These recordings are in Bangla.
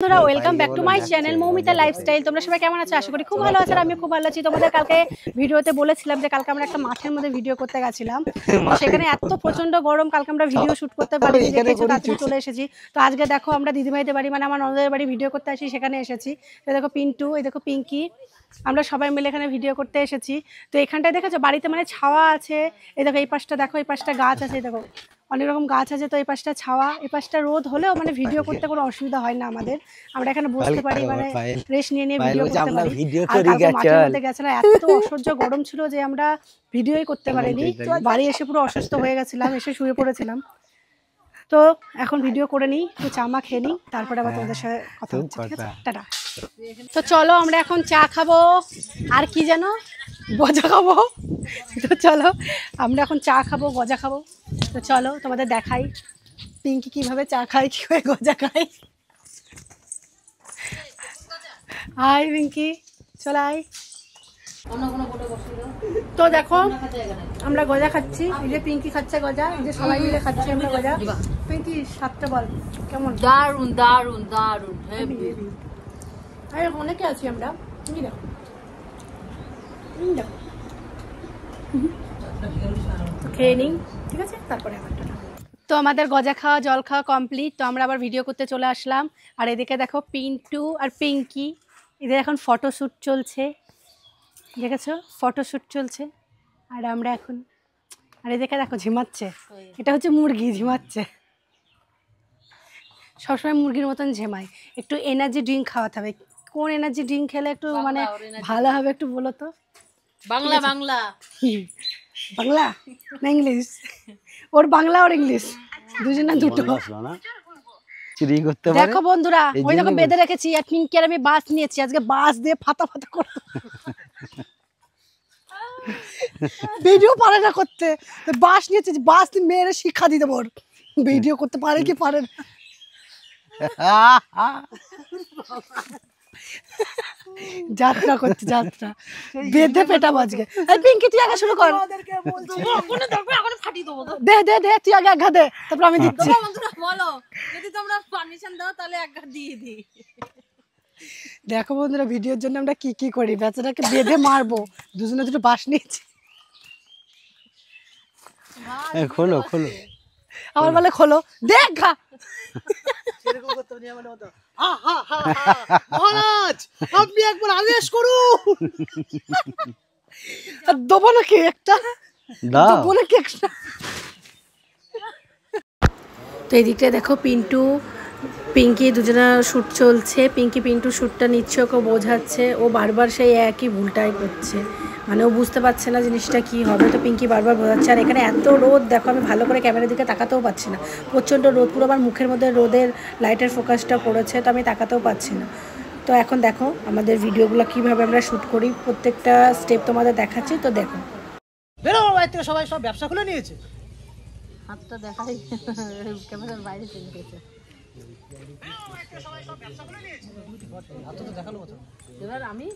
বন্ধুরা welcome back to my channel Moumita lifestyle. তোমরা সবাই কেমন আছো? আশা করি খুব ভালো আছো। আর আমি খুব ভালো আছি। তোমাদের কালকে ভিডিওতে বলেছিলাম যে কালকে আমরা একটা মাঠের মধ্যে ভিডিও করতে গেছিলাম, সেখানে এত প্রচন্ড গরম কালকে আমরা ভিডিও শুট করতে পারিনি, দেখেছো তাড়াতাড়ি চলে এসেছি। তো আজকে দেখো আমরা দিদিভাইদের বাড়ি মানে আমার ননদের বাড়ি ভিডিও করতে আসি, সেখানে এসেছি। তো দেখো পিন্টু, এই দেখো পিঙ্কি, আমরা সবাই মিলে এখানে ভিডিও করতে এসেছি। তো এখানটায় দেখেছো বাড়িতে মানে ছাওয়া আছে। এই দেখো এই পাশটা দেখো, এই পাশটা গাছ আছে, এই দেখো অনেক রকম গাছ আছে। তো এই পাশটা ছাওয়া, এই পাশটা রোদ হলেও মানে ভিডিও করতে কোনো অসুবিধা হয় না আমাদের। আমরা এখানে বসতে পারি, মানে রেস্ট নিয়ে নিয়ে ভিডিও করতে পারি। আর কালকে মাঠের মধ্যে গেছিলাম, এত অসহ্য গরম ছিল যে আমরা ভিডিওই করতে পারিনি। বাড়ি এসে পুরো অসুস্থ হয়ে গেছিলাম, এসে শুয়ে পড়েছিলাম। তো এখন ভিডিও করে নিই, একটু চা মা খেয়ে নিই, তারপরে আবার তোমাদের সাথে কথা হচ্ছে। ঠিক আছে, টাটা। তো চলো আমরা এখন চা খাবো, আর কি যেন গজা খাবো। তো চলো আমরা এখন চা খাবো, গজা খাবো। তো চলো তোমাদের দেখাই পিঙ্কি কিভাবে চা খায়, কিভাবে গজা খায়। হাই পিঙ্কি, চলে আয়। তো দেখো আমরা গজা খাচ্ছি, এই যে পিঙ্কি খাচ্ছে গজা, এই যে সবাই মিলে খাচ্ছি আমরা গজা। পিঙ্কি স্বাদটা বল কেমন? দারুন দারুন দারুন। আরে অনেকে আছি আমরা, তুমি দেখো দেখো খেয়ে নিই, ঠিক আছে, তারপরে আবার। তো আমাদের গজা খাওয়া জল খাওয়া কমপ্লিট। তো আমরা আবার ভিডিও করতে চলে আসলাম। আর এদিকে দেখো পিন্টু আর পিঙ্কি, এদের এখন ফটোশ্যুট চলছে, দেখেছো ফটোশ্যুট চলছে। আর আমরা এখন, আর এদিকে দেখো ঝিমাচ্ছে, এটা হচ্ছে মুরগি ঝিমাচ্ছে, সবসময় মুরগির মতন ঝেমায়। একটু এনার্জি ড্রিঙ্ক খাওয়াতে হবে। কোন এনার্জি ড্রিঙ্ক খেলে একটু মানে ভালো হবে একটু বলো তো? বাংলা বাংলা বাংলা না ইংলিশ? ওর বাংলা আর ইংলিশ দুজনে দুটো। দেখো বন্ধুরা, ওই দেখো বেঁধে রেখেছি। আর পিঙ্কি আর আমি বাস নিয়েছি, আজকে বাস দিয়ে ফাতা ফাতা করব। ভিডিও পারে না করতে, বাস নিয়েছি, বাস দিয়ে মেয়েরা শিক্ষা দিতে পার ভিডিও করতে পারে কি পারে না। যাত্রা করতে, যাত্রা বেঁধে পেটা বাজকে। এই পিঙ্কি তুই আগে শুরু কর। দে দে দে তুই আগে আঘা দে, তারপর আমি দিচ্ছি। বলো, যদি তোমরা পারমিশন দাও তাহলে একটা দিয়ে দিই। দেখো বন্ধুরা ভিডিওর জন্য আমরা কি কি করি, বেচারাকে বেঁধে মারবো। দুজনে দুটো বাস নিয়েছি। খোলো খোলো, আমার বলে খোলো, দেখ ঘা। মহারাজ আপনি একবার আদেশ করুন। দেবো নাকি একটা, দেবো নাকি একটা। তো এদিকটা দেখো পিন্টু পিঙ্কি দুজনা শ্যুট চলছে। পিঙ্কি পিন্টু শ্যুটটা নিচ্ছে, ওকে বোঝাচ্ছে। ও বারবার সেই একই ভুলটাই করছে, মানে ও বুঝতে পারছে না জিনিসটা কি হবে। তো পিঙ্কি বারবার বোঝাচ্ছে। আর এখানে এত রোদ দেখো, আমি ভালো করে ক্যামেরার দিকে তাকাতেও পাচ্ছি না, প্রচণ্ড রোদ। পুরো আমার মুখের মধ্যে রোদের লাইটের ফোকাসটা পড়েছে, তো আমি তাকাতেও পাচ্ছি না। তো এখন দেখো আমাদের ভিডিওগুলো কীভাবে আমরা শ্যুট করি, প্রত্যেকটা স্টেপ তোমাদের দেখাচ্ছি। তো দেখো বেরো বাড়ি থেকে, সবাই সব ব্যবসা খুলে নিয়েছে। হাতটা দেখাই, ক্যামেরার বাইরে চলে গেছে। এবার আমি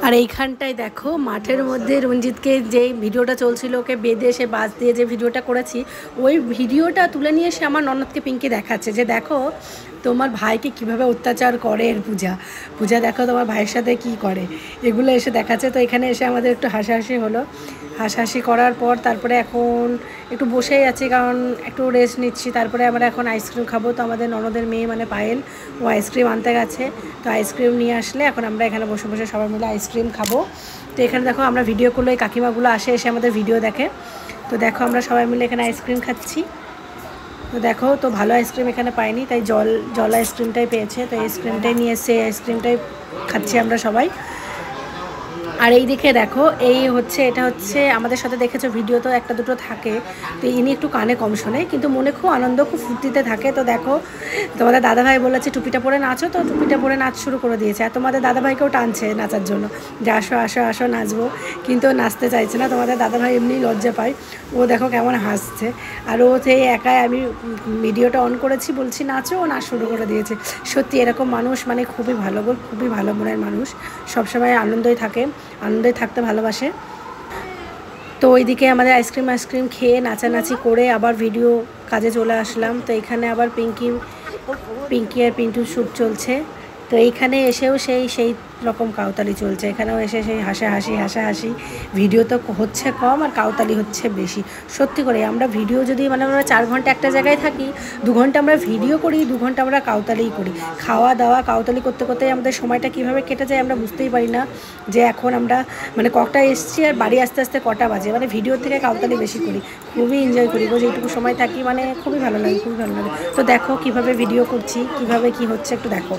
আর এইখানটায় দেখো মাঠের মধ্যে রঞ্জিতকে যে ভিডিওটা চলছিল, ওকে বেঁধে সে বাস দিয়ে যে ভিডিওটা করেছি, ওই ভিডিওটা তুলে নিয়ে সে আমার ননদকে পিঙ্কি দেখাচ্ছে যে দেখো তোমার ভাইকে কিভাবে অত্যাচার করে পূজা, পূজা দেখো তোমার ভাইয়ের সাথে কি করে, এগুলো এসে দেখাচ্ছে। তো এখানে এসে আমাদের একটু হাসাহাসি হলো। হাসাহাসি করার পর তারপরে এখন একটু বসেই আছি, কারণ একটু রেস্ট নিচ্ছি। তারপরে আমরা এখন আইসক্রিম খাবো। তো আমাদের ননদের মেয়ে মানে পায়েল, ও আইসক্রিম আনতে গেছে। তো আইসক্রিম নিয়ে আসলে এখন আমরা এখানে বসে বসে সবাই মিলে আইসক্রিম খাবো। তো এখানে দেখো আমরা ভিডিও করলে এই কাকিমাগুলো আসে, এসে আমাদের ভিডিও দেখে। তো দেখো আমরা সবাই মিলে এখানে আইসক্রিম খাচ্ছি। তো দেখো তো ভালো আইসক্রিম এখানে পাইনি, তাই জল আইসক্রিমটাই পেয়েছে। তো আইসক্রিমটাই নিয়ে এসে আইসক্রিমটাই খাচ্ছি আমরা সবাই। আর এই দিকে দেখো এই হচ্ছে, এটা হচ্ছে আমাদের সাথে দেখেছো ভিডিও তো একটা দুটো থাকে। তো ইনি একটু কানে কম শোনে, কিন্তু মনে খুব আনন্দ, খুব ফুর্তিতে থাকে। তো দেখো তোমাদের দাদাভাই বলেছে টুপিটা পরে নাচো, তো টুপিটা পরে নাচ শুরু করে দিয়েছে। আর তোমাদের দাদাভাইকেও টানছে নাচার জন্য, যে আসো আসো আসো নাচবো, কিন্তু ও নাচতে চাইছে না। তোমাদের দাদাভাই এমনি লজ্জা পায়। ও দেখো কেমন হাসছে। আর ও সেই একাই, আমি ভিডিওটা অন করেছি বলছি নাচো, ও নাচ শুরু করে দিয়েছে। সত্যি এরকম মানুষ মানে খুবই ভালো গো, খুবই ভালো মনের মানুষ, সবসময় আনন্দই থাকে, আনন্দে থাকতে ভালোবাসে। তো ওইদিকে আমাদের আইসক্রিম খেয়ে নাচানাচি করে আবার ভিডিও কাজে চলে আসলাম। তো এখানে আবার পিঙ্কি আর পিন্টুর শ্যুট চলছে। তো এইখানে এসেও সেই রকম কাউতালি চলছে, এখানেও এসে সেই হাসাহাসি। ভিডিও তো হচ্ছে কম আর কাউতালি হচ্ছে বেশি। সত্যি করে আমরা ভিডিও যদি মানে আমরা 4 ঘন্টা একটা জায়গায় থাকি, 2 ঘন্টা আমরা ভিডিও করি, 2 ঘন্টা আমরা কাউতালিই করি। খাওয়া দাওয়া কাউতালি করতে করতে আমাদের সময়টা কীভাবে কেটে যায় আমরা বুঝতেই পারি না যে এখন আমরা মানে কটা এসছি আর বাড়ি আস্তে আস্তে কটা বাজে। মানে ভিডিওর থেকে কাউতালি বেশি করি, খুবই এনজয় করি গো, যেটুকু সময় থাকি মানে খুবই ভালো লাগে। তো দেখো কিভাবে ভিডিও করছি, কিভাবে কি হচ্ছে একটু দেখো।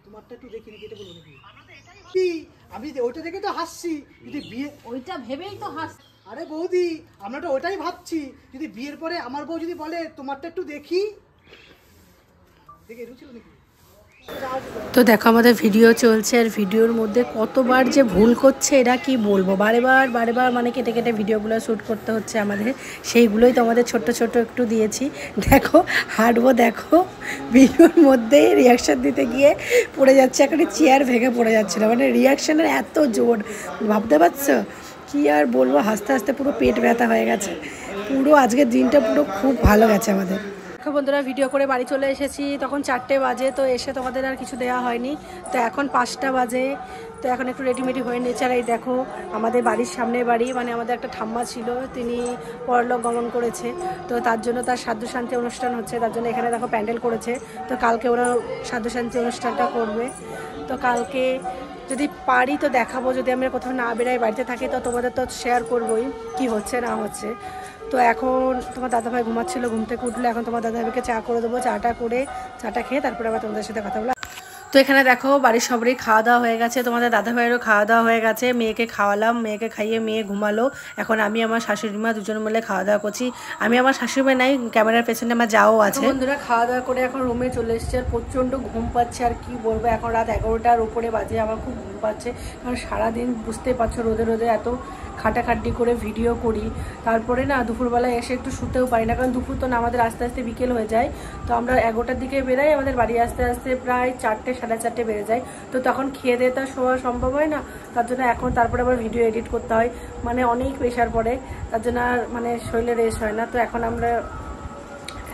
তোমারটা একটু দেখি নাকি, এটা বলবো নাকি? আমি ওইটা দেখে তো হাসছি, যদি বিয়ে ওইটা ভেবেই তো হাস। আরে বৌদি, আমরা তো ওটাই ভাবছি, যদি বিয়ের পরে আমার বউ যদি বলে তোমারটা একটু দেখি, দেখে রুচিল নাকি? তো দেখো আমাদের ভিডিও চলছে আর ভিডিওর মধ্যে কতবার যে ভুল করছে এরা কি বলবো, বারেবার মানে কেটে ভিডিওগুলো শ্যুট করতে হচ্ছে আমাদের। সেইগুলোই তো আমাদের ছোট্ট একটু দিয়েছি। দেখো হাঁটবো, দেখো ভিডিওর মধ্যে রিয়াকশান দিতে গিয়ে পড়ে যাচ্ছে, একটা চেয়ার ভেঙে পড়ে যাচ্ছিলো, মানে রিয়াকশানের এত জোর ভাবতে পারছো। কি আর বলবো, হাসতে পুরো পেট ব্যথা হয়ে গেছে। পুরো আজকের দিনটা পুরো খুব ভালো গেছে আমাদের। বন্ধুরা ভিডিও করে বাড়ি চলে এসেছি, তখন 4টে বাজে। তো এসে তোমাদের আর কিছু দেওয়া হয়নি, তো এখন 5টা বাজে। তো এখন একটু রেডিমেডি হয়ে নিয়েছে। আর এই দেখো আমাদের বাড়ির সামনে বাড়ি, মানে আমাদের একটা ঠাম্মা ছিল, তিনি পরলোক গমন করেছে। তো তার জন্য তার শ্রাদ্ধ শান্তি অনুষ্ঠান হচ্ছে, তার জন্য এখানে দেখো প্যান্ডেল করেছে। তো কালকে ওরা শ্রাদ্ধ শান্তি অনুষ্ঠানটা করবে। তো কালকে যদি পারি তো দেখাবো, যদি আমরা কোথাও না বেরাই বাড়িতে থাকি তো তোমাদের তো শেয়ার করবোই কি হচ্ছে না হচ্ছে। তো এখন তোমার দাদাভাই ঘুমাচ্ছিল, ঘুম থেকে উঠলে এখন তোমার দাদাভাইকে চা করে দেবো। চাটা খেয়ে তারপরে আবার তোমাদের সাথে কথা বলা। তো এখানে দেখো বাড়ির সবারই খাওয়া দাওয়া হয়ে গেছে, তোমাদের দাদাভাইয়েরও খাওয়া দাওয়া হয়ে গেছে। মেয়েকে খাওয়ালাম, মেয়েকে খাইয়ে মেয়ে ঘুমালো। এখন আমি আমার শাশুড়ি মা দুজন মিলে খাওয়া দাওয়া করছি। আমি আমার শাশুড়ি মা নাই, ক্যামেরার পেছনে আমার যাও আছে। বন্ধুরা খাওয়া দাওয়া করে এখন রুমে চলে এসেছে, আর প্রচণ্ড ঘুম পাচ্ছে। আর কি বলবো, এখন রাত 11টার উপরে বাজে, আমার খুব ঘুম পাচ্ছে। কারণ সারাদিন বুঝতে পারছো রোদে এত খাটাখাটনি করে ভিডিও করি, তারপরে না দুপুরবেলায় এসে একটু শুতেও পারি না, কারণ দুপুর তো না আমাদের আস্তে আস্তে বিকেল হয়ে যায়। তো আমরা 11টার দিকে বেরাই, আমাদের বাড়ি আস্তে আস্তে প্রায় 4টে সাড়ে 4টে বেড়ে যায়। তো তখন খেয়ে দিয়ে তার শোয়া সম্ভব হয় না, তার জন্য এখন তারপরে আবার ভিডিও এডিট করতে হয়, মানে অনেক প্রেশার পড়ে, তার জন্য আর মানে শরীরে রেস্ট হয় না। তো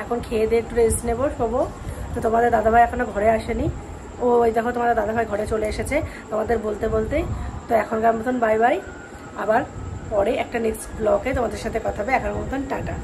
এখন খেয়ে দিয়ে একটু রেস্ট নেবো, শোবো। তো তোমাদের দাদাভাই এখনো ঘরে আসেনি, ওই দেখো তোমাদের দাদাভাই ঘরে চলে এসেছে তোমাদের বলতে। তো এখনকার মতন বাই, আবার পরে একটা নেক্সট ব্লগে তোমাদের সাথে কথা হবে। এখনকার মতন টাটা।